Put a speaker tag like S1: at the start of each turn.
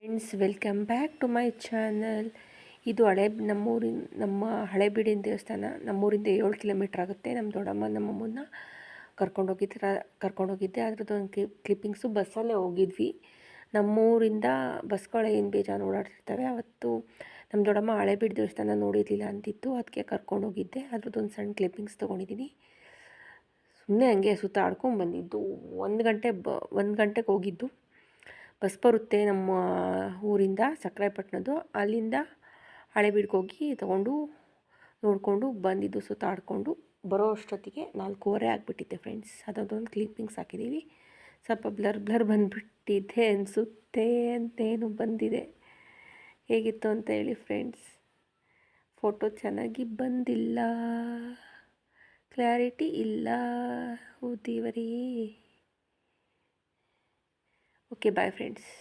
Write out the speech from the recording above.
S1: Friends, welcome back to my channel. ಇದು ನಮ್ಮ ಹಳೇಬೀಡಿನ ದೇವಸ್ಥಾನ. ನಮ್ಮೂರಿಂದ 7 ಕಿಲೋಮೀಟ್ರ್ ಆಗುತ್ತೆ. ನಮ್ಮ ದೊಡ್ಡಮ್ಮ ನಮ್ಮಮ್ಮನ್ನ ಕರ್ಕೊಂಡೋಗಿದ್ದೆ. ಅದ್ರದ್ದು ಒಂದು ಕ್ಲಿಪ್ಪಿಂಗ್ಸು. ಬಸ್ಸಲ್ಲೇ ಹೋಗಿದ್ವಿ. ನಮ್ಮೂರಿಂದ ಬಸ್ಗಳು ಏನು ಬೇಜಾನು ಓಡಾಡ್ತಿರ್ತವೆ. ಅವತ್ತು ನಮ್ಮ ದೊಡ್ಡಮ್ಮ ಹಳೇಬೀಡು ದೇವಸ್ಥಾನ ನೋಡಿರಲಿಲ್ಲ ಅಂತಿತ್ತು, ಅದಕ್ಕೆ ಕರ್ಕೊಂಡೋಗಿದ್ದೆ. ಅದ್ರದ್ದೊಂದು ಸಣ್ಣ ಕ್ಲಿಪ್ಪಿಂಗ್ಸ್ ತೊಗೊಂಡಿದ್ದೀನಿ. ಸುಮ್ಮನೆ ಹಂಗೆ ಸುತ್ತಾಡ್ಕೊಂಡು ಬಂದಿದ್ದು. 1 ಗಂಟೆಗೆ ಹೋಗಿದ್ದು. ಬಸ್ ಬರುತ್ತೆ ನಮ್ಮ ಊರಿಂದ, ಸಕ್ರಾಯಪಟ್ಟಣದ್ದು. ಅಲ್ಲಿಂದ ಹಳೇಬೀಡಿಗೆ ಹೋಗಿ ನೋಡಿಕೊಂಡು ಬಂದಿದ್ದು. ಸುತ್ತಾಡಿಕೊಂಡು ಬರೋ ಅಷ್ಟೊತ್ತಿಗೆ 4:15 ಆಗಿಬಿಟ್ಟಿದೆ ಫ್ರೆಂಡ್ಸ್. ಅದೊಂದು ಕ್ಲಿಪ್ಪಿಂಗ್ಸ್ ಹಾಕಿದ್ದೀವಿ. ಸ್ವಲ್ಪ ಬ್ಲರ್ ಬಂದುಬಿಟ್ಟಿದೆ ಅನಿಸುತ್ತೆ ಅಂತೇನು ಬಂದಿದೆ. ಹೇಗಿತ್ತು ಅಂತ ಹೇಳಿ ಫ್ರೆಂಡ್ಸ್. ಫೋಟೋ ಚೆನ್ನಾಗಿ ಬಂದಿಲ್ಲ, ಕ್ಲಾರಿಟಿ ಇಲ್ಲ. ಓ ದೇವರೇ. Okay, bye friends.